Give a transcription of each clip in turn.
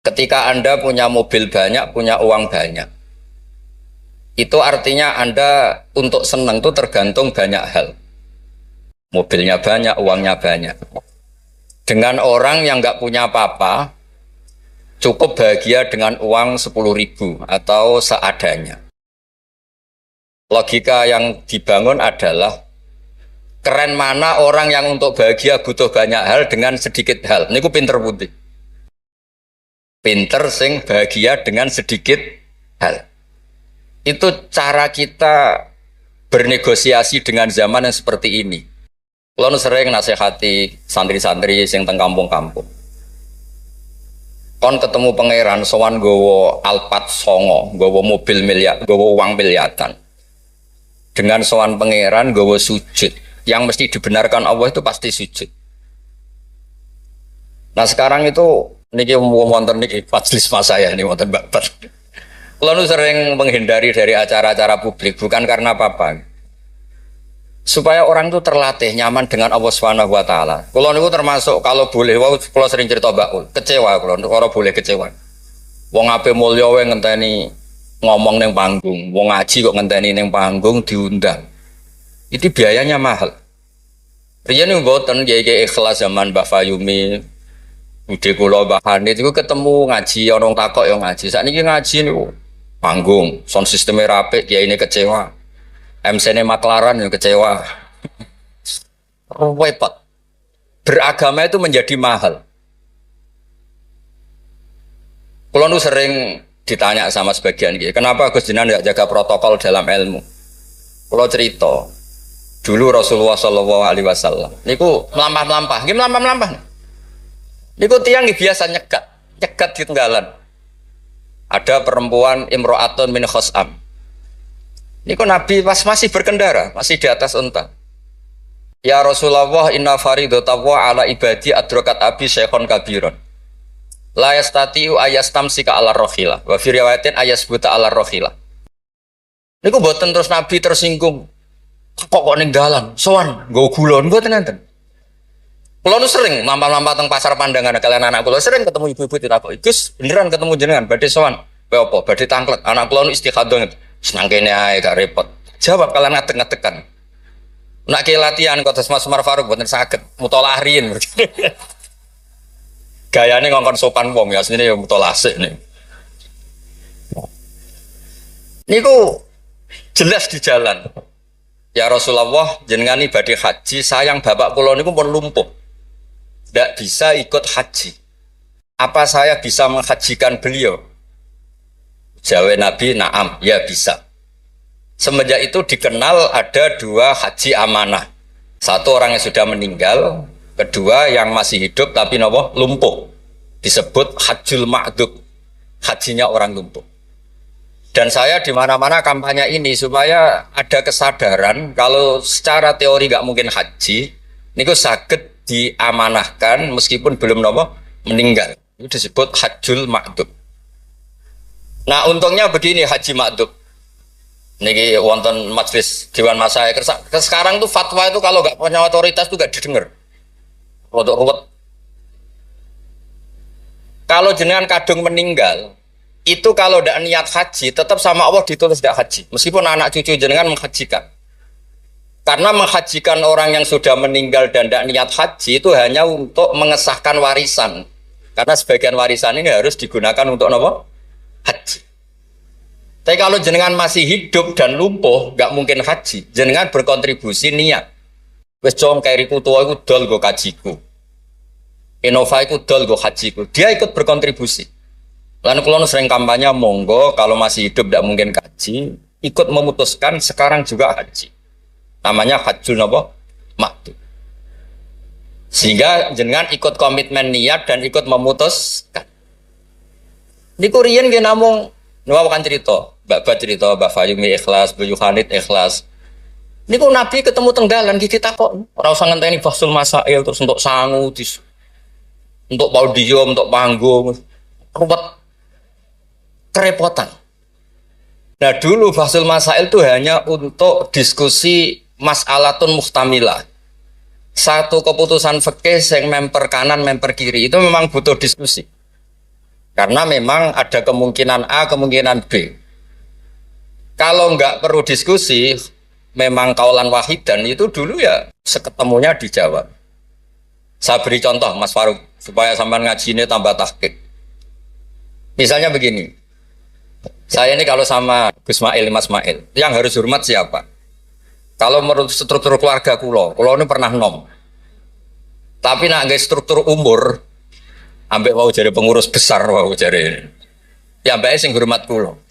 Ketika Anda punya mobil banyak, punya uang banyak, itu artinya Anda untuk senang itu tergantung banyak hal. Mobilnya banyak, uangnya banyak. Dengan orang yang nggak punya apa-apa, cukup bahagia dengan uang 10.000 atau seadanya. Logika yang dibangun adalah keren mana orang yang untuk bahagia butuh banyak hal dengan sedikit hal. Ini ku pinter putih. Pinter sing bahagia dengan sedikit hal. Itu cara kita bernegosiasi dengan zaman yang seperti ini. Kalau sering nasihati santri-santri sing teng kampung-kampung. Kon ketemu pangeran sowan gowo Alphard songo, gowo mobil miliar, gowo uang miliaran. Dengan sowan pangeran gowo sujud, yang mesti dibenarkan Allah itu pasti sujud. Nah sekarang itu niki wonten niki majelis mas saya ini wonten babar. Kalau sering menghindari dari acara-acara publik bukan karena apa-apa. Supaya orang itu terlatih nyaman dengan Allah Subhanahu wa taala. Kalau niku termasuk kalau boleh kalau sering cerita bakul, kecewa kalau boleh kecewa. Wong ape mulya wae ngenteni ngomong neng panggung, wong ngaji kok ngenteni neng panggung diundang. Itu biayanya mahal. Riyen mboten kiai ikhlas zaman Mbah Fayumi, Bude kula Mbah Hanid iku ketemu ngaji orang takok yo ngaji. Sakniki ngaji niku panggung, sound sistemnya rapi, kiyaine kecewa. MC-ne maklaran yang kecewa. Repot. Beragama itu menjadi mahal. Kalau nu sering ditanya sama sebagian gitu, kenapa Gus Jinan tidak jaga protokol dalam ilmu? Kalau cerita, dulu Rasulullah Shallallahu Alaihi Wasallam, niku melampah-melampah, gimana melampah-melampah? Niku tiang biasa nyegat di tenggalan. Ada perempuan Imro'atun min Khos'am. Niku Nabi pas masih berkendara, masih di atas unta. Ya Rasulullah, inna faridatawa ala ibadi adrokat abi syekhon kabiron. La yastatiu ayastamsika ala rohila. Wa fi riwayatin ayasbuta ala rohila. Niku boten terus Nabi tersinggung. Kok ning dalan, sowan, nggo gula mboten enten. Kula nu sering lampah-lampah teng pasar pandangan kalian anak kula sering ketemu ibu-ibu ditakoki, "Gus, beneran ketemu jenengan badhe sowan?" "Kowe apa? Badhe tanglet." Anak kula nu istikhadah. Senang kene ae gak repot. Jawab kalian ngadeg-ngadegan. Nak ke latihan kotes Mas Umar Faruk mboten saged mutolaah riyin. Gayane ngongkon sopan wong ya asline ya mutolaah sik nih. Niku jelas di jalan. Ya Rasulullah, jenengan iki badhe haji, sayang bapak kula niku pun lumpuh. Tidak bisa ikut haji. Apa saya bisa menghajikan beliau? Jawab Nabi, na'am, ya bisa. Semenjak itu dikenal ada dua haji amanah. Satu orang yang sudah meninggal, kedua yang masih hidup tapi nopo lumpuh. Disebut hajjul ma'dud, hajinya orang lumpuh. Dan saya di mana-mana kampanye ini supaya ada kesadaran kalau secara teori nggak mungkin haji, niku saged diamanahkan meskipun belum nopo meninggal. Itu disebut hajjul ma'dud. Nah untungnya begini haji ma'dud. Niki wonten majelis Dewan Masyayikh. Sekarang tuh fatwa itu kalau nggak punya otoritas tuh nggak didengar. Rodok ruwet. Kalau jenengan kadung meninggal, itu kalau tidak niat haji, tetap sama Allah ditulis tidak haji. Meskipun anak cucu jenengan menghajikan. Karena menghajikan orang yang sudah meninggal dan tidak niat haji itu hanya untuk mengesahkan warisan. Karena sebagian warisan ini harus digunakan untuk apa? Haji. Tapi kalau jenengan masih hidup dan lumpuh, nggak mungkin haji. Jenengan berkontribusi niat. Wes jong kairiku tua iku dol go kajiku. Innova iku dol go hajiku. Dia ikut berkontribusi. Lalu kalau sering kampanye monggo kalau masih hidup tidak mungkin haji, ikut memutuskan sekarang juga haji. Namanya hajjul napa? Ma'dud. Sehingga jenengan ikut komitmen niat dan ikut memutuskan. Niku riyen nggih namung niku kan cerita, Mbak cerita, Mbak Fayumi ikhlas, Bu Yohanit ikhlas. Niku Nabi ketemu tenggalan iki takok, ora usah ngenteni Fasul Masail terus untuk sangu, untuk podium, untuk panggung. Ruwet kerepotan. Nah dulu Fasul Masail itu hanya untuk diskusi mas'alatun muhtamilah. Satu keputusan fikih yang memper kanan, memper kiri itu memang butuh diskusi. Karena memang ada kemungkinan A, kemungkinan B. Kalau nggak perlu diskusi, memang kaulan wahidan itu dulu ya seketemunya dijawab. Saya beri contoh Mas Faruk supaya sampai ngaji ini tambah tahqiq. Misalnya begini, saya ini kalau sama Gus Mail, Mas Mail, yang harus hormat siapa? Kalau menurut struktur keluarga kulo ini pernah nom. Tapi nak nggak struktur umur, ambek mau jadi pengurus besar mau jadi, ya mbak sing hormat kulo.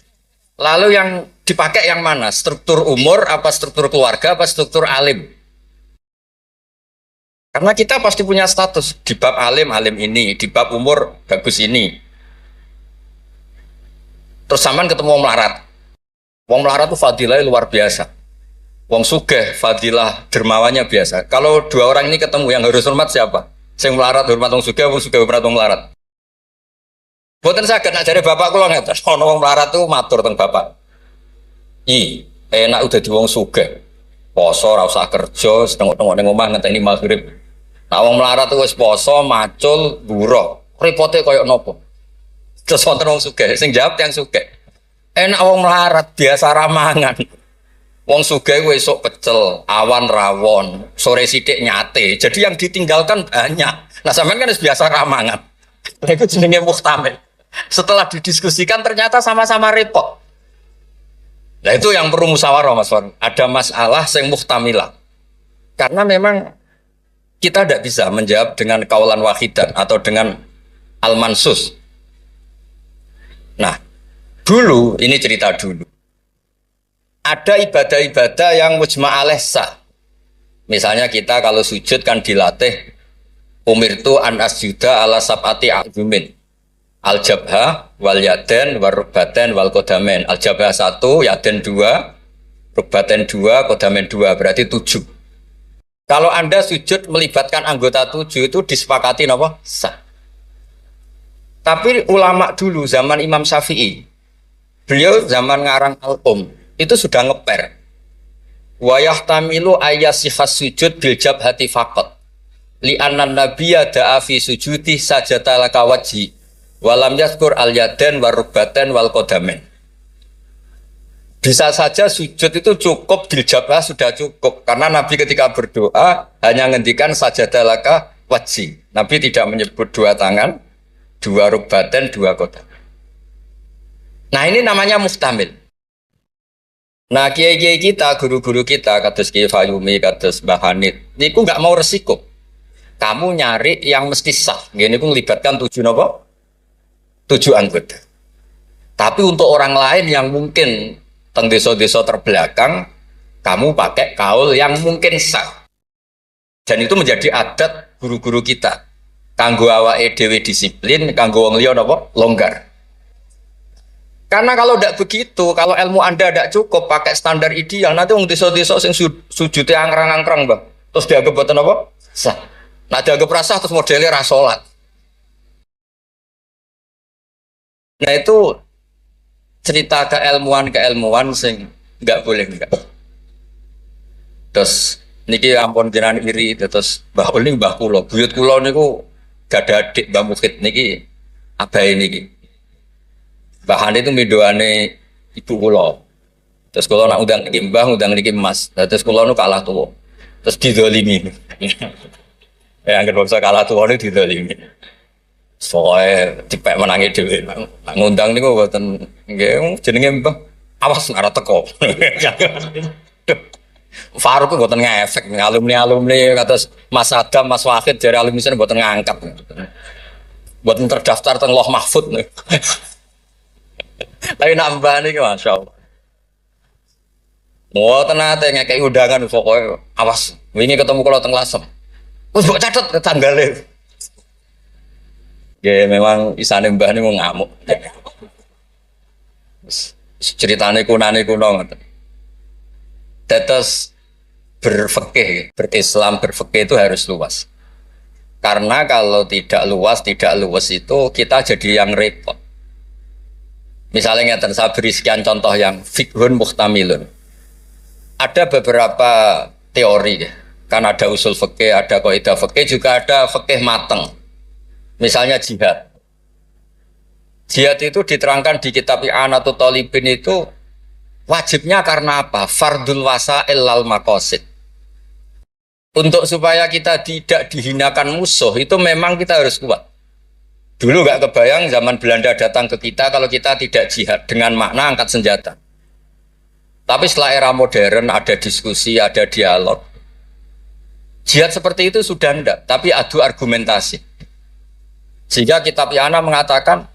Lalu yang dipakai yang mana? Struktur umur, apa struktur keluarga, apa struktur alim? Karena kita pasti punya status di bab alim, alim ini, di bab umur bagus ini. Terus sampean ketemu wong melarat. Wong melarat itu fadilah luar biasa. Wong sugih fadilah dermawannya biasa. Kalau dua orang ini ketemu yang harus hormat siapa? Sing melarat hormat wong sugih hormat wong melarat. Boten saged nak jare bapak kula ngeten. Ana wong melarat tuh matur teng bapak. Enak udah di wong sugih. Poso ora usah kerja, setengok-tengok ning omah ngenteni maghrib. Nah wong melarat tuh wis poso, macul, buruh. Repote koyo nopo? Terus wonten wong sugih, sing jawab yang sugih. Enak wong melarat biasa ramangan. Wong sugih kuwi esuk pecel, awan rawon, sore sithik nyate. Jadi yang ditinggalkan banyak. Nah sampean kan biasa ramangan. Lha iku jenenge muhtamil. Setelah didiskusikan ternyata sama-sama repot. Nah itu yang perlu musyawarah Mas Wan. Ada masalah sing muhtamilah. Karena memang kita tidak bisa menjawab dengan kaulan wahidan atau dengan al-mansus. Nah, dulu, ini cerita dulu. Ada ibadah-ibadah yang mujma' alaih sah. Misalnya kita kalau sujud kan dilatih umirtu an asjuda ala sab'ati a'zumin. Al-jabha wal yaden wal rukbaten wal kodamen. Al-jabha 1, yaden 2, rukbaten 2, kodamen 2. Berarti 7. Kalau Anda sujud melibatkan anggota 7 itu disepakati apa? Sah. Tapi ulama dulu zaman Imam Syafi'i, beliau zaman ngarang Al-Um itu sudah ngeper. Wa yahtamilu ayyasihas sujud bil jabhati faqat. Li anna nabiyya da'a fi sujudi sajata laka wajhi. Walam yadhkur al-yaden wal rukbaten wal kodamen. Bisa saja sujud itu cukup bil jabhah sudah cukup karena Nabi ketika berdoa hanya ngendikan sajata laka wajhi. Nabi tidak menyebut dua tangan, dua rukbaten, dua kodamen. Nah ini namanya muhtamil. Nah kiai-kiai kita, guru-guru kita, kados Kiai Fayumi, kados Mbah Hanid, niku nggak mau resiko. Kamu nyari yang mesti sah. Gini pun melibatkan 7 nopo? 7 anggota. Tapi untuk orang lain yang mungkin teng desa-desa terbelakang, kamu pakai kaul yang mungkin sah. Dan itu menjadi adat guru-guru kita. Kanggo awake dhewe disiplin, kanggo wong liya napa? Longgar. Karena kalau tidak begitu, kalau ilmu Anda tidak cukup pakai standar ideal, nanti wong desa-desa sing sujute angkrang-angkrang, Bang. Terus dianggap boten apa? Sah. Nah dianggap rasah terus modelnya ra salat. Nah itu cerita keilmuan sing nggak boleh enggak. Terus niki ampun jenengan iri terus Mbah Uli Mbah kula, buyut kula niku gak ada adik Mbah Mukid niki abahe niki. Mbah Hani itu midoane ibu kula. Terus kula nak undang niki Mbah, undang niki Mas. Terus kula nu kalah tuwa. Terus didolimi. Ya anggere bangsa kalah tuwa niku didolimi. Soale dipek menangi dhewe. Nak ngundang niku mboten nggih jenenge Mbah. Awas ora teko. Faruk itu buatan ngefek, alumni kados Mas Adam, Mas Wahid dari alumni sana buatan ngangkat, buatan terdaftar teng Loh Mahfud nih. Tapi nambah nih, masya Allah. Buatan nate ngekei undangan, pokoknya awas. Wingi ketemu kalau teng Lasem, terus buat catat tanggalnya. Ya memang isane mbah nih mau ngamuk. Ceritane kunane kuno. Tetes berfikih, berislam berfikih itu harus luas. Karena kalau tidak luas itu kita jadi yang repot. Misalnya ngeten, saya beri sekian contoh yang fikhun muhtamilun. Ada beberapa teori, kan ada usul fikih, ada kaidah fikih, juga ada fikih mateng. Misalnya jihad. Jihad itu diterangkan di kitab I'anatul Talibin itu wajibnya karena apa? Fardul wasail lal maqasid. Untuk supaya kita tidak dihinakan musuh itu memang kita harus kuat. Dulu nggak kebayang zaman Belanda datang ke kita kalau kita tidak jihad dengan makna angkat senjata. Tapi setelah era modern ada diskusi, ada dialog. Jihad seperti itu sudah enggak, tapi adu argumentasi. Sehingga kitab I'anah mengatakan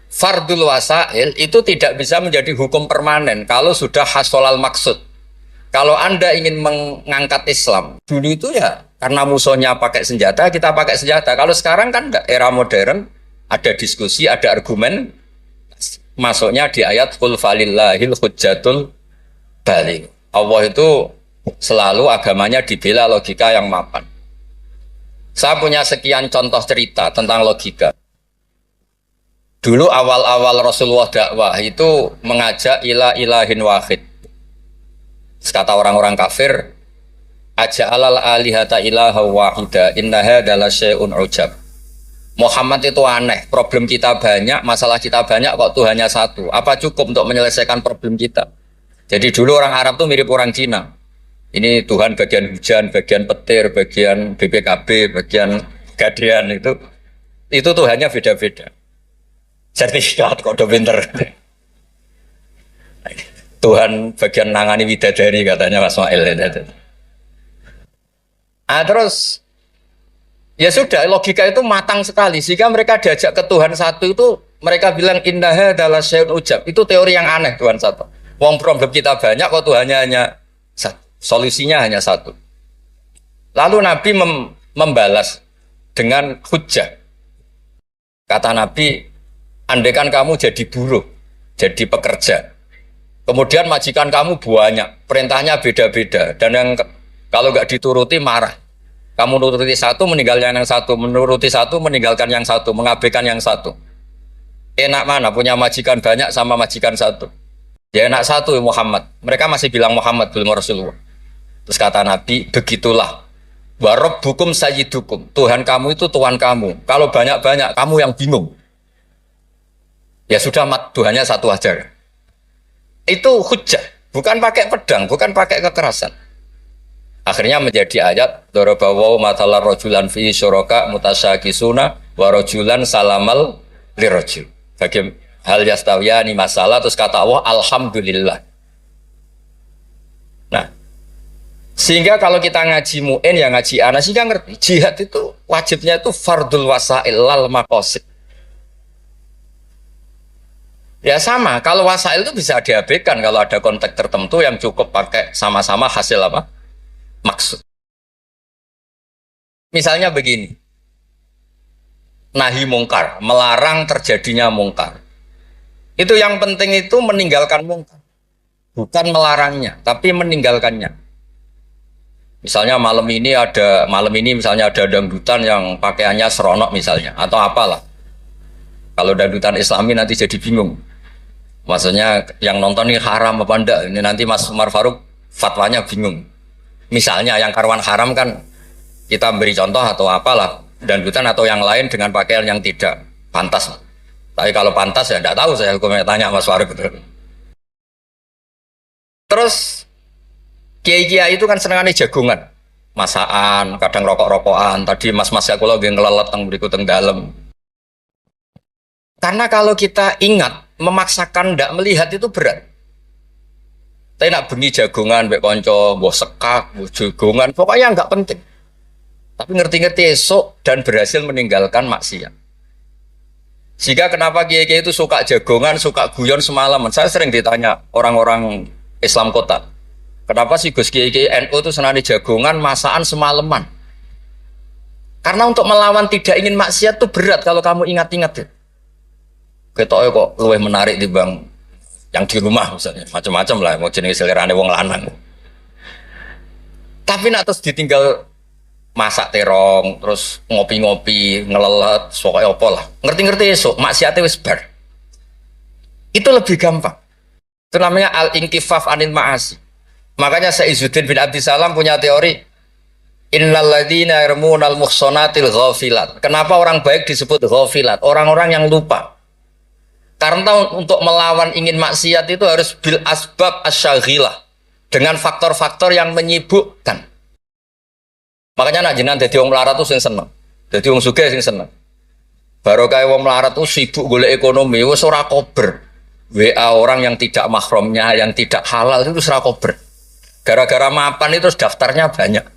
fardul wasail itu tidak bisa menjadi hukum permanen kalau sudah hasolal maksud. Kalau Anda ingin mengangkat Islam, dulu itu ya karena musuhnya pakai senjata, kita pakai senjata. Kalau sekarang kan enggak, era modern, ada diskusi, ada argumen. Masuknya di ayat qul falillahil hujjatul baligh. Allah itu selalu agamanya dibela logika yang mapan. Saya punya sekian contoh cerita tentang logika. Dulu awal-awal Rasulullah dakwah itu mengajak ila ilahin wahid. Kata orang-orang kafir, aja'alal alihata ilaha wahida innaha adalah syai'un ujab. Muhammad itu aneh, problem kita banyak, masalah kita banyak kok Tuhannya satu. Apa cukup untuk menyelesaikan problem kita? Jadi dulu orang Arab tuh mirip orang Cina. Ini Tuhan bagian hujan, bagian petir, bagian BPKB, bagian gadean itu Tuhannya beda-beda. Sertifikat kok udah pinter. Tuhan bagian nangani widadari katanya Mas Mail. Terus ya sudah, logika itu matang sekali sehingga mereka diajak ke Tuhan satu itu mereka bilang innaha adalah syai'un ujab. Itu teori yang aneh Tuhan satu. Wong problem kita banyak kok Tuhannya hanya satu. Solusinya hanya satu. Lalu Nabi membalas dengan hujjah. Kata Nabi, andaikan kamu jadi buruh, jadi pekerja. Kemudian majikan kamu banyak, perintahnya beda-beda. Dan yang kalau nggak dituruti marah. Kamu menuruti satu, meninggalkan yang satu. Menuruti satu, meninggalkan yang satu. Mengabaikan yang satu. Enak mana punya majikan banyak sama majikan satu? Ya enak satu Muhammad. Mereka masih bilang Muhammad, belum Rasulullah. Terus kata Nabi, begitulah. Warabbukum sayyidukum. Tuhan kamu itu Tuhan kamu. Kalau banyak-banyak, kamu yang bingung. Ya sudah, Tuhannya satu aja. Itu hujjah, bukan pakai pedang, bukan pakai kekerasan. Akhirnya menjadi ayat darabawu matalar rajulan fi syuraka mutasyakisuna wa rajulan salamal lirajul. Bagi hal yastawiyani masalah, terus kata Allah alhamdulillah. Nah, sehingga kalau kita ngaji mu'in ya ngaji ana sehingga ngerti jihad itu wajibnya itu fardul wasail lal maqasid. Ya sama, kalau wasail itu bisa diabaikan kalau ada konteks tertentu yang cukup pakai sama-sama hasil apa? Maksud. Misalnya begini. Nahi mungkar, melarang terjadinya mungkar. Itu yang penting itu meninggalkan mungkar. Bukan melarangnya, tapi meninggalkannya. Misalnya malam ini misalnya ada dangdutan yang pakaiannya seronok misalnya atau apalah. Kalau dangdutan Islami nanti jadi bingung. Maksudnya yang nonton ini haram apa enggak? Ini nanti Mas Umar Faruk fatwanya bingung. Misalnya yang karuan haram kan kita beri contoh atau apalah dangdutan atau yang lain dengan pakaian yang tidak pantas. Tapi kalau pantas ya enggak tahu, saya hukumnya tanya Mas Faruk. Terus kiai-kiai itu kan senengannya jagongan, masakan, kadang rokok-rokokan. Tadi mas-mas ya kalau ngelelet teng berikut teng dalam. Karena kalau kita ingat memaksakan ndak melihat itu berat. Tapi nak bengi jagongan, mbek konco, mbok sekak, mbok jagongan, pokoknya nggak penting. Tapi ngerti-ngerti esok dan berhasil meninggalkan maksiat. Sehingga kenapa kiai-kiai itu suka jagongan, suka guyon semalaman? Saya sering ditanya orang-orang Islam kota, kenapa sih Gus Kiai NU itu senang jagongan, masakan semalaman? Karena untuk melawan tidak ingin maksiat itu berat kalau kamu ingat-ingat ya. Ketoknya kok luwih menarik di bang yang di rumah misalnya, macam-macam lah, mau jenis selerane wong lanang. Tapi nak terus ditinggal masak terong, terus ngopi-ngopi, ngelelet, pokoknya apa lah. Ngerti-ngerti esok, maksiatnya wis bar. Itu lebih gampang. Itu namanya al-inkifaf anil ma'asi. Makanya Saizuddin bin Abdissalam punya teori innal ladzina yarmunal muhsanatil ghafilat. Kenapa orang baik disebut ghafilat? Orang-orang yang lupa. Karena untuk melawan ingin maksiat itu harus bil asbab asyaghilah, dengan faktor-faktor yang menyibukkan. Makanya nak jenengan dadi wong melarat tuh sing seneng. Dadi wong sugih sing seneng. Baru kayak wong melarat tuh sibuk golek ekonomi, wis ora kober. WA orang yang tidak mahramnya, yang tidak halal itu ora kober. Gara-gara mapan itu daftarnya banyak.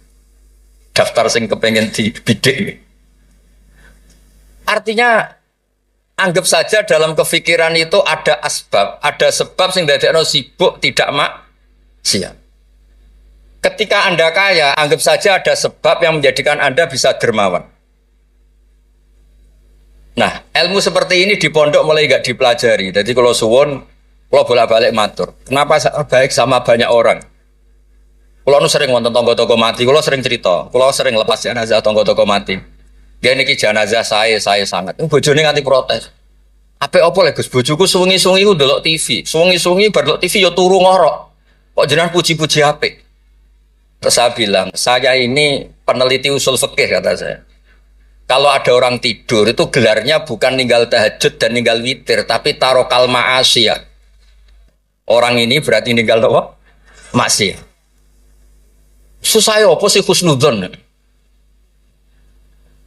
Daftar sing kepengen dibidik. Artinya anggap saja dalam kefikiran itu ada asbab, ada sebab sing dadekno sibuk tidak maksiat. Ketika Anda kaya, anggap saja ada sebab yang menjadikan Anda bisa dermawan. Nah, ilmu seperti ini di pondok mulai gak dipelajari. Jadi kalau suwon, kalau bolak-balik matur. Kenapa baik sama banyak orang? Kalau nu sering nonton tonggo-tonggo mati, kalau sering cerita, kalau sering lepas jenazah tonggo-tonggo mati. Dia niki jenazah saya sangat. Bojone nganti protes. Apa lek Gus, bojoku suwengi-suwengi ku ndelok TV. Suwengi-suwengi bar ndelok TV ya turu ngorok. Kok jenengan puji-puji apik? Terus saya bilang, saya ini peneliti usul fikih kata saya. Kalau ada orang tidur itu gelarnya bukan ninggal tahajud dan ninggal witir, tapi tarokal ma'asiyah. Orang ini berarti ninggal apa? Maksiat. Susah ya apa sih husnudzon?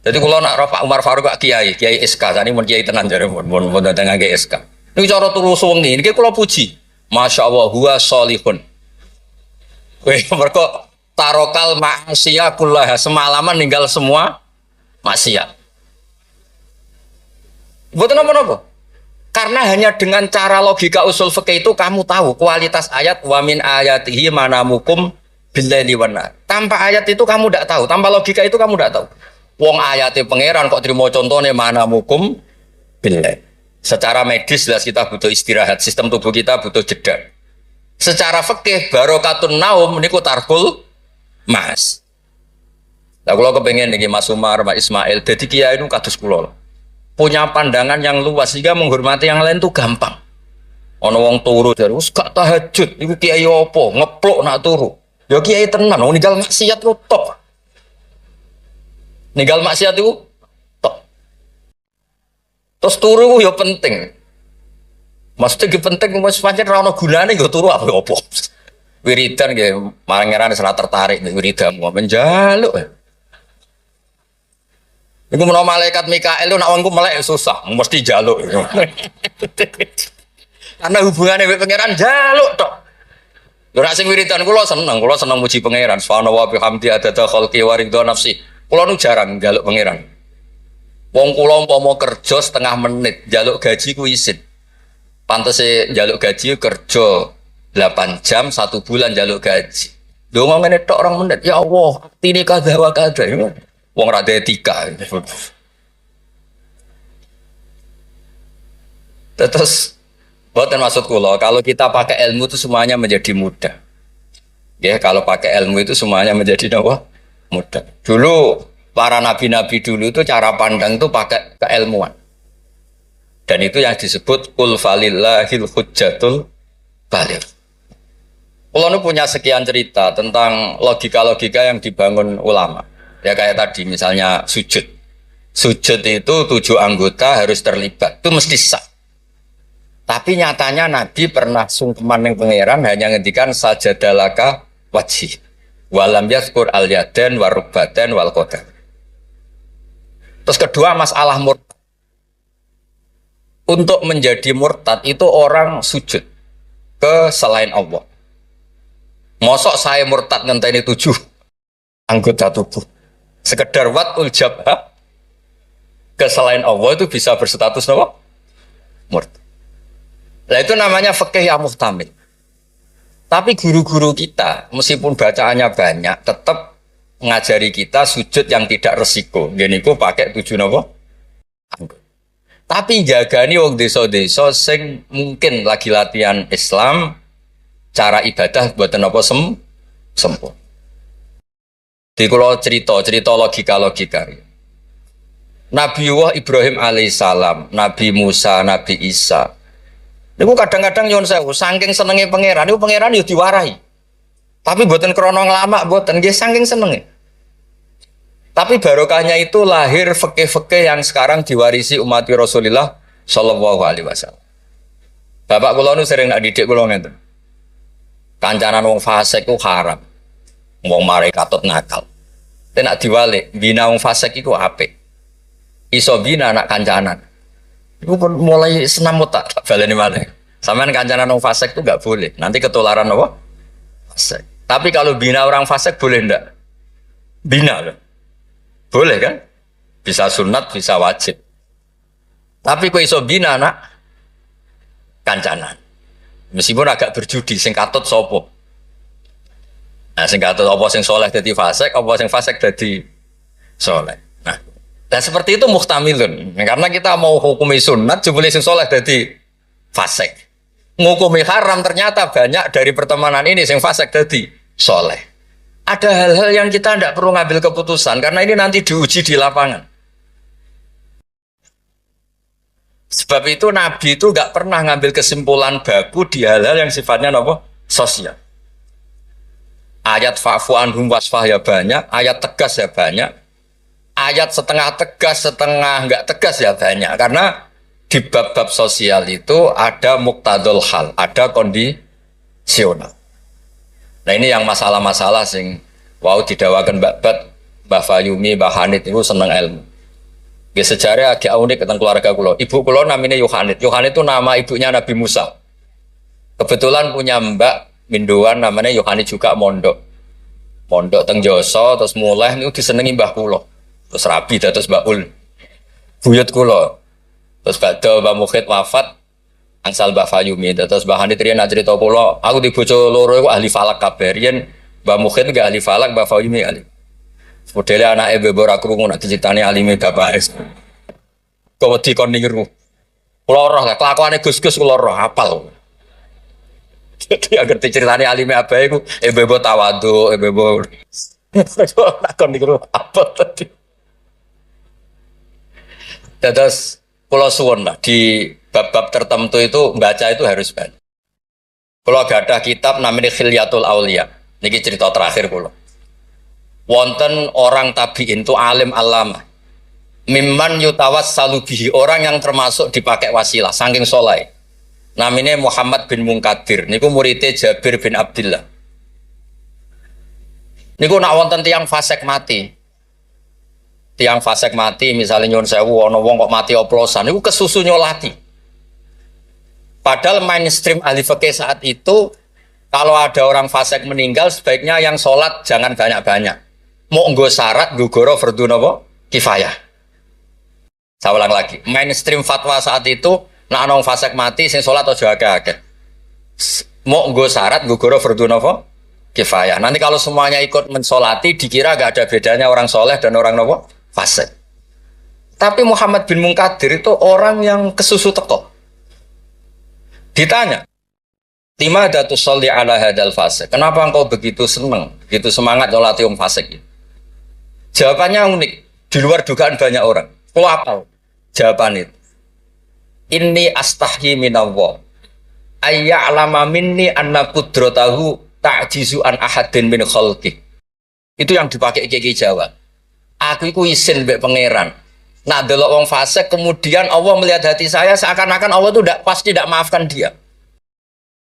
Jadi kalau nak Pak Umar Faruk Pak Kiai SK, tadi mau Kiai tenan jare mau datang ngake SK. Ini cara turu suwengi, ini kalau puji, masya Allah huwa solihun. Wih mereka tarokal maksiat kullah, semalaman ninggal semua maksiat. Buat apa? Karena hanya dengan cara logika usul fikih itu kamu tahu kualitas ayat wa min ayatihi manamukum billaili wan nahar. Tanpa ayat itu kamu tidak tahu, tanpa logika itu kamu tidak tahu. Wong ayatnya pangeran kok terima contohnya manamukum billail. Secara medis jelas kita butuh istirahat, sistem tubuh kita butuh jeda. Secara fikih barokatun naum niku tarkul mas. Lah kalau kepengen nih Mas Umar, Mas Ismail, jadi kiai itu kados kula. Punya pandangan yang luas sehingga menghormati yang lain itu gampang. Ono wong turu dari gak tahajud, iku kiai opo, ngeplok nak turu. Ya kiai tenan, wong ninggal maksiat ku top. Ninggal maksiat itu top. Terus turu ya penting. Maksudnya penting mas pancen ra ono gunane nggo turu apa-apa. Wiridan nggih marangerane salah tertarik nek wiridamu menjaluk. Iku menawa malaikat Mikael lu nak wongku melek susah, mesti jaluk. Karena hubungannya dengan pangeran jaluk tok. Lha nek sing wiridan kula seneng muji pangeran. Subhanallah wa bihamdi adada khalqi wa ridha nafsi. Kula nu jarang njaluk pangeran. Wong kula umpama kerja setengah menit, njaluk gaji ku isin. Pantese njaluk gaji kerja 8 jam 1 bulan njaluk gaji. Donga ngene tok 2 menit. Ya Allah, tine kadha wa kadha. Wong ra etika. Terus bukan maksud kula, kalau kita pakai ilmu itu semuanya menjadi mudah. Ya, kalau pakai ilmu itu semuanya menjadi apa? Mudah. Dulu para nabi-nabi dulu itu cara pandang itu pakai keilmuan. Dan itu yang disebut qul falillahil hujjatul baligh. Kula nu punya sekian cerita tentang logika-logika yang dibangun ulama. Ya kayak tadi misalnya sujud. Sujud itu 7 anggota harus terlibat. Itu mesti sah. Tapi nyatanya Nabi pernah sungkeman yang pangeran hanya ngendikan sajadalaka wajhi. Walam yazkur al-yadan warubatan wal qadar. Terus kedua masalah murtad. Untuk menjadi murtad itu orang sujud ke selain Allah. Mosok saya murtad ngenteni 7 anggota tubuh. Sekedar watul jabha ke selain Allah itu bisa berstatus apa? Murtad. Nah itu namanya fikih yang muhtamil. Tapi guru-guru kita meskipun bacaannya banyak tetap ngajari kita sujud yang tidak resiko. Gini ku pakai 7 apa? Anggota. Tapi jagani wong desa-desa sing mungkin lagi latihan Islam cara ibadah buatan apa sempurna. Di kalau cerita logika. Nabi Ibrahim alaihissalam, Nabi Musa, Nabi Isa. Niku kadang-kadang nyon sewu, saking senenge pangeran, niku pangeran yo diwarahi. Tapi buatan krono lama, buatan nggih saking senenge. Tapi barokahnya itu lahir fikih-fikih yang sekarang diwarisi umat Rasulullah Shallallahu Alaihi Wasallam. Bapak kula nu sering nak didik kula ngeten. Kancanan wong fasik ku haram. Wong mare katut nakal. Tapi nak diwalik, bina wong fasik iku apik. Iso bina anak kancanan. Iku pun mulai senam otak baleni malih. Sampeyan kancanan wong fasik itu enggak boleh. Nanti ketularan apa? Fasik. Tapi kalau bina orang fasik boleh ndak? Bina loh. Boleh kan? Bisa sunat, bisa wajib. Tapi kok iso bina anak kancanan. Meskipun agak berjudi sing katut sapa? Nah, sing katut apa sing soleh dadi fasik, apa sing fasik dadi soleh. Nah, dan seperti itu muhtamilun. Karena kita mau hukumi sunat, jebule sing soleh dadi fasik. Ngukumi haram ternyata banyak dari pertemanan ini sing fasik dadi soleh. Ada hal-hal yang kita tidak perlu ngambil keputusan karena ini nanti diuji di lapangan. Sebab itu Nabi itu nggak pernah ngambil kesimpulan baku di hal-hal yang sifatnya apa? Sosial. Ayat fa'fu anhum wasfah ya banyak, ayat tegas ya banyak, ayat setengah tegas, setengah nggak tegas ya banyak. Karena di bab-bab sosial itu ada muktadul hal, ada kondisional. Nah ini yang masalah-masalah sing wau didawakan Mbak Fayumi, Mbak Hanit itu seneng ilmu. Di sejarah agak unik tentang keluarga kulo. Ibu kulo namanya Yohanit. Yohanit itu nama ibunya Nabi Musa. Kebetulan punya mbak Minduan namanya Yohanit juga mondok. Mondok teng Joso terus mulai itu disenengi mbah kulo. Terus rabi terus Mbak Ul. Buyut kulo. Terus badhe Mbak Mukhid wafat angsal Mbak Fayumi. Terus Mbak Hanit riyen cerita kulo, aku di bojo loro iku ahli falak kabeh. Riyen Mbak Mukhid enggak ahli falak, Mbak Fayumi ahli. Modelnya anak ibu ora krungu nak diceritani alime bapak es. Kok wedi kon niru. Kula roh lah kelakuane Gus-gus kula roh hafal. Jadi agar diceritani alime abae iku ibu tawadhu, ibu nak kon niru apa tadi. Terus kula suwun lah di bab-bab tertentu itu baca itu harus banyak. Kula gadah kitab namanya Khilyatul Auliya. Niki cerita terakhir kula. Wonten orang tabiin itu alim alama mimman yutawassalu bihi, orang yang termasuk dipakai wasilah saking soleh, namanya Muhammad bin Munkadir niku muridnya Jabir bin Abdullah. Niku nak wonten tiang fasik mati misalnya nyuwun sewu ana wong kok mati oplosan niku kesusu nyolati. Padahal mainstream ahli fikih saat itu kalau ada orang fasik meninggal sebaiknya yang sholat jangan banyak-banyak. Mau nggo syarat gugoro fardhu napa kifayah. Saya ulang lagi, mainstream fatwa saat itu nek ana wong fasik mati sing salat aja akeh-akeh. Mau nggo syarat gugoro fardhu napa kifayah. Nanti kalau semuanya ikut mensolati dikira gak ada bedanya orang soleh dan orang napa fasik. Tapi Muhammad bin Munkadir itu orang yang kesusu teko. Ditanya, "Lima datu sholli ala hadal fasik?" Kenapa engkau begitu senang, begitu semangat nyolati wong fasik itu? Jawabannya unik, di luar dugaan banyak orang. Kau apa? Jawaban itu. Inni astahyi minallah. Ayya'lama minni anna qudratahu ta'jizu an ahadin min khalqi. Itu yang dipakai Kiai Jawa. Aku iku isin mbek pangeran. Nah, delok wong fasik kemudian Allah melihat hati saya seakan-akan Allah itu pasti tidak maafkan dia.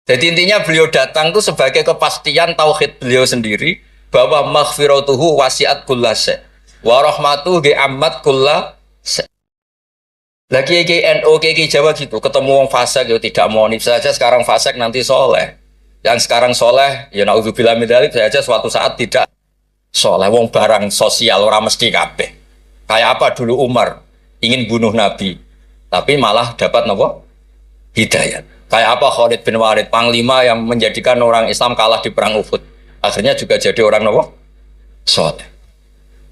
Jadi intinya beliau datang itu sebagai kepastian tauhid beliau sendiri bahwa maghfiratuhu wasi'at kullase wa rahmatuhu ge'ammat kullase. Lagi NO Kiai Jawa gitu, ketemu wong fasik ya tidak mau nih saja sekarang fasik nanti soleh. Yang sekarang soleh ya naudzubillah min dzalik saja suatu saat tidak soleh. Wong barang sosial orang mesti kabeh. Kayak apa dulu Umar ingin bunuh Nabi tapi malah dapat nopo hidayat. Kayak apa Khalid bin Walid panglima yang menjadikan orang Islam kalah di perang Uhud. Akhirnya juga jadi orang nopo soleh.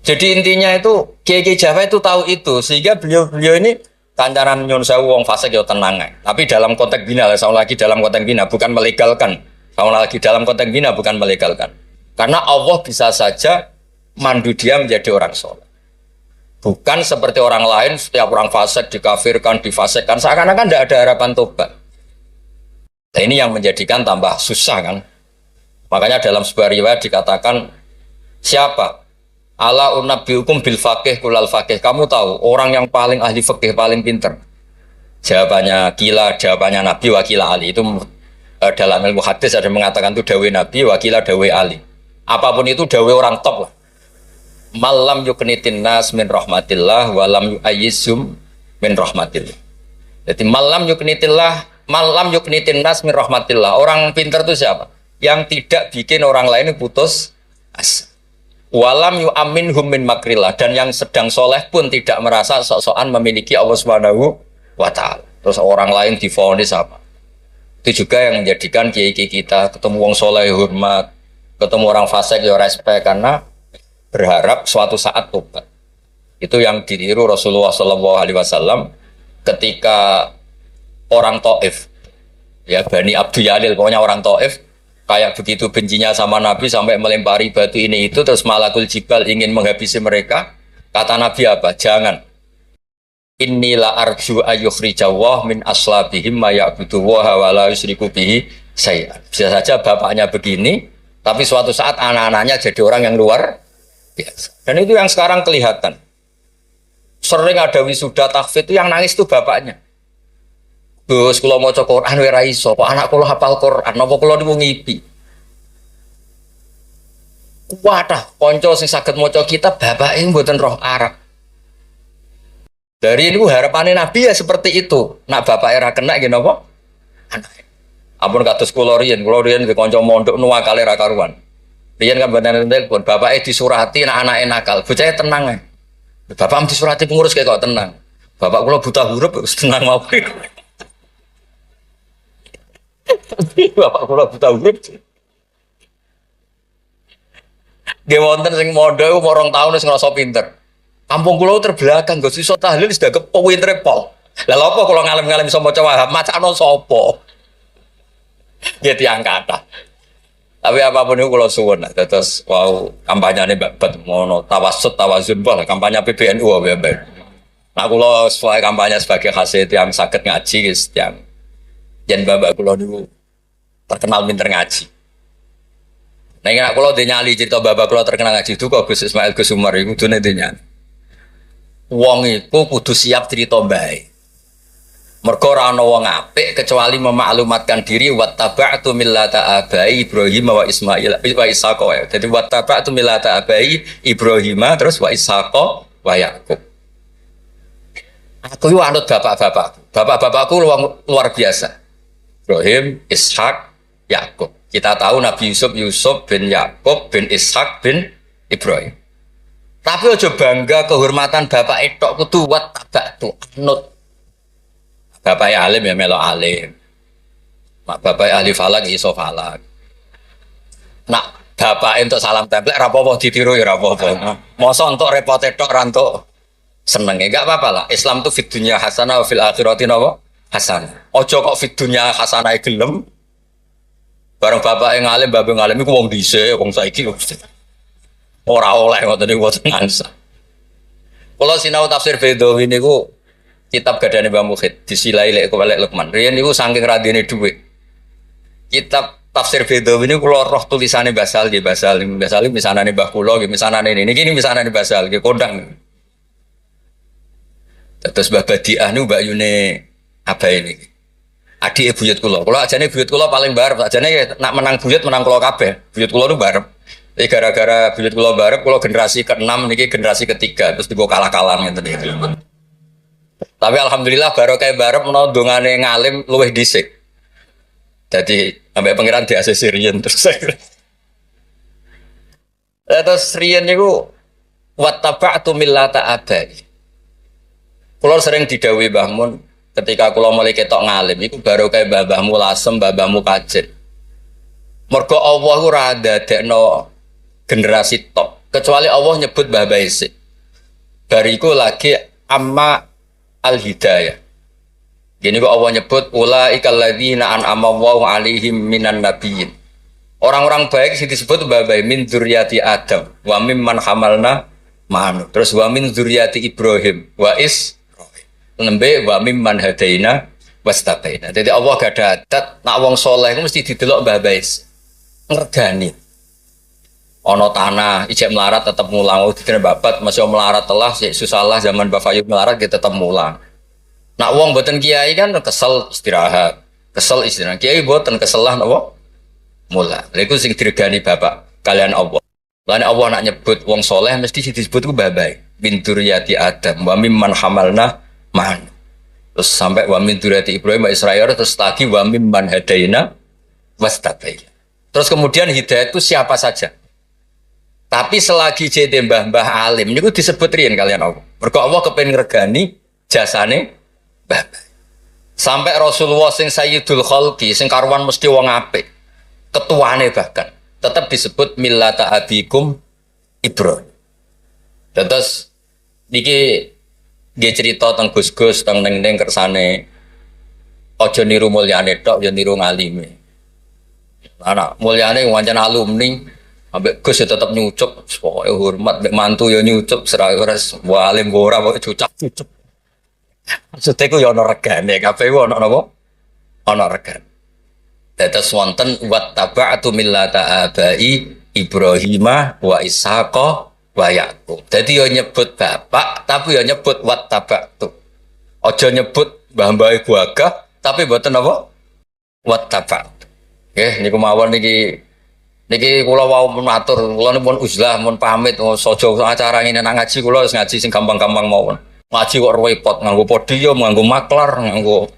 Jadi intinya itu Kiai Jawa itu tahu itu sehingga beliau ini kancanan nyun sewu wong fasik ya tenang. Tapi dalam konteks bina, sama lagi dalam konteks bina bukan melegalkan. Sama lagi dalam konteks bina bukan melegalkan. Karena Allah bisa saja mandu dia menjadi orang soleh. Bukan seperti orang lain setiap orang fasik dikafirkan, difasikkan seakan-akan tidak ada harapan tobat. Nah ini yang menjadikan tambah susah kan. Makanya dalam sebuah riwayat dikatakan siapa? Ala unabbiukum bil faqih kulal faqih. Kamu tahu orang yang paling ahli fikih paling pinter. Jawabannya kila, jawabannya Nabi wakila Ali itu dalam ilmu hadis ada mengatakan itu dawe Nabi wakila dawe Ali. Apapun itu dawe orang top lah. Malam yuknitin nas min rahmatillah walam yu'ayyizum min rahmatillah. Jadi malam yuknitin nas min rahmatillah. Orang pintar itu siapa? Yang tidak bikin orang lain putus asa. Walam yu'aminhum min makrillah, dan yang sedang soleh pun tidak merasa sok-sokan memiliki Allah Subhanahu wa ta'ala. Terus orang lain divonis apa? Itu juga yang menjadikan kiai-kiai kita ketemu wong soleh hormat, ketemu orang fasik ya respect, karena berharap suatu saat tobat. Itu yang ditiru Rasulullah SAW ketika orang Taif, ya Bani Abdul Yalil, pokoknya orang Taif kayak begitu bencinya sama Nabi sampai melempari batu ini itu, terus malakul jibal ingin menghabisi mereka. Kata Nabi apa? Jangan. Inilah arju ayyukhrijawah min aslabihim ma ya'budu wa la yusyriku bihi syai'an. Bisa saja bapaknya begini, tapi suatu saat anak-anaknya jadi orang yang luar biasa. Dan itu yang sekarang kelihatan. Sering ada wisuda tahfidz itu yang nangis itu bapaknya. Gus, kalau mau Quran ora iso, kok anak kula hafal Quran, napa kula niku ngipi. Wadah, kanca sing saged maca kitab bapake mboten roh Arab. Dari itu harapannya Nabi ya seperti itu. Nak bapake ra kena nggih napa? Anake. Ampun kados kula riyen di kanca mondok nuwakale ra karuan. Riyen kan mboten telepon, bapake disurati nak anake nakal, bocahe tenang ae. Bapak disurati pengurus kayak kok tenang. Bapak kula buta huruf wis tenang mawon. Bapak kula buta huruf. Nggih wonten sing mondok umur 2 tahun wis ngrasa pinter. Kampung kula terbelakang, Gus iso tahlil wis dak pintere pol. Lah lha apa kula ngalem-ngalem iso maca Wahab, macakno sapa? Nggih tiyang kathah. Tapi apapun itu kula suwun, terus wow kampanyane babat mono tawassut tawazun lah kampanye PBNU wae. Nah kula sesuai kampanye sebagai hasil yang saged ngaji guys, yang yen bapak kula niku terkenal pinter ngaji. Nah nek kula nyali cerita bapak kula terkenal ngaji itu kok Gus Ismail Gus Umar iku kudune nyali. Wong iku kudu siap cerita bae. Mergo ora ana wong apik kecuali memaklumatkan diri wattaba'tu millata abai Ibrahim wa Ismail wa Ishaq. Jadi wattaba'tu millata abai Ibrahim terus wa Ishaq wa Yakub. Aku yo anut bapak-bapakku. Bapak-bapakku luar biasa. Ibrahim, Ishak, Yakub. Kita tahu Nabi Yusuf bin Yakub bin Ishak bin Ibrahim. Tapi aja bangga kehormatan bapak etok kudu wattaba'tu anut. Bapak alim ya melo alim. Mak bapak ahli falak iso falak. Nak bapak untuk salam template ra apa-apa ditiru ya ra apa-apa. Mosok entuk repot tok ra entuk seneng enggak apa-apa lah. Islam tuh fid dunya hasanah wa fil akhirati napa? Hasanah. Aja kok fid dunya hasanah gelem. Bareng bapak yang ngalim, bapak ngalim iku wong dhisik, wong saiki ora oleh ngoten niku mboten ngasa. Kula sinau tafsir Bedawi niku kitab gadane Mbah Mukhid disilai lek Kolek Lukman. Riyen niku saking radine dhuwit. Kitab tafsir Bedawi niku kula roh tulisane Basal nggih Basal misanane Mbah kula nggih misanane niki misanane Basal nggih kondang. Terus Mbah Badiah niku Mbak Yune abae niki. Adik buyut kula. Kula ajane buyut kula paling barep, ajane nak menang buyut menang kula kabeh. Buyut kula niku barep. Jadi gara-gara buyut kula barep, kula generasi ke-6 niki generasi ketiga terus digo kalah-kalah ngeten iki. Tapi alhamdulillah baru kayak barep menawa dongane ngalim luwih dhisik. Jadi sampai pangeran di ACC riyen terus saya. Terus riyen niku wattaba'tu millata abai. Kula sering didhawuhi Mbah Mun ketika kula mulai ketok ngalim iku baru kayak babahmu lasem, babahmu kajet. Mergo Allah ora dadekno generasi top kecuali Allah nyebut babah isik. Bariku lagi amma al-hidayah. Gini kok Allah nyebut ulaikal ladzina an'ama Allahu 'alaihim minan nabiyyin. Orang-orang baik sing disebut babai min dzurriyyati Adam wa mimman hamalna ma'anu. Terus wa min dzurriyyati Ibrahim wa nembe wa mimman hadaina wastabaina. Jadi Allah gak ada adat nak wong saleh mesti didelok babai. Ngregani. Ono tanah ijek melarat tetap mulang, dikene babat masih melarat telah susah lah zaman Mbak Fayub melarat kita tetap mulang. Nak wong boten kiai kan kesel istirahat, kesel istirahat. Kiai boten kesel lah napa? Mula. Lha iku sing diregani bapak kalian Allah. Lan Allah nak nyebut wong soleh mesti sing disebut ku babai. Min dzurriyyati Adam wa mimman hamalna man. Terus sampai wa min dzurriyyati Ibrahim wa Israil terus lagi wa mimman hadaina wastabaina. Terus kemudian hidayah itu siapa saja. Tapi selagi jadi mbah-mbah alim niku disebut riyen kalian Allah. Mergo Allah kepengin ngregani jasane bapak. Sampai Rasulullah sing Sayyidul Khalqi sing karuan mesti wong apik. Ketuane bahkan tetap disebut millata abikum Ibrahim. Terus niki nggih cerita teng Gus-gus teng ning kersane aja niru mulyane tok ya niru ngalime. Anak mulyane wancen alumni ambek Gus ya tetep nyucup pokoke hormat mbek mantu ya nyucup serah ores walim ora pokoke cucap-cucup. Maksudnya ku ya ana regane kabeh ku ana napa? Ana regane. Dados wonten wattaba'tu millata abai Ibrahimah wa Ishaqa wa Yaqub. Dadi yo nyebut bapak tapi yo nyebut wattaba'tu. Aja nyebut mbah-mbah gagah tapi mboten apa? Wattaba'tu. Nggih niku mawon niki kula wau matur kula pun uzlah mun pamit saja acara ngene nang ngaji kula wis ngaji sing gampang-gampang mawon. Ngaji kok repot nganggo podium, nganggo maklar, nganggo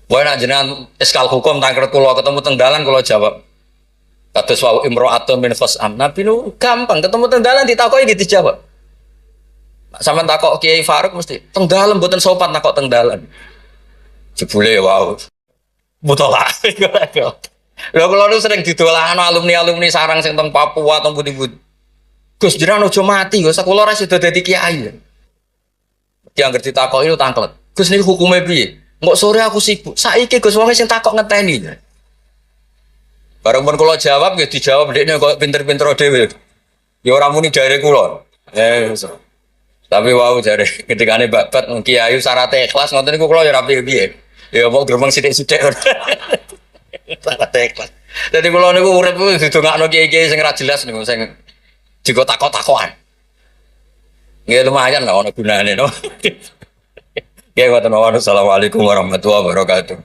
wae nak jenengan eskal hukum tangker kula ketemu teng dalan kula jawab. Kados wau imro'atun min khosam. Nabi nu gampang ketemu teng dalan ditakoki gitu dijawab. Sampeyan takok Kiai Faruk mesti teng dalan mboten sopan takok teng dalan. Jebule wau. Mutola. Lha kula nu sering didolano alumni-alumni sarang sing teng Papua teng pundi-pundi. Gus jenengan aja mati, Gus kula ora sida dadi kiai. Diangger ditakoki lu tangklet. Gus niku hukume piye? Nggak sore aku sibuk. Saiki Gus wong sing takok ngenteni. Bareng pun kula jawab nggih dijawab dekne kok pinter-pinter dhewe. Ya ora muni jare kula. Tapi wau jare ketikane babat kiai syarat ikhlas ngoten niku kula ya ora piye-piye. Ya mau gremeng sithik-sithik. Syarat ikhlas. Dadi kula niku urip didongakno kiai-kiai sing ora jelas niku sing digo takok-takokan. Nggih lumayan lah ono gunane no. Ya, wassalamualaikum warahmatullahi wabarakatuh.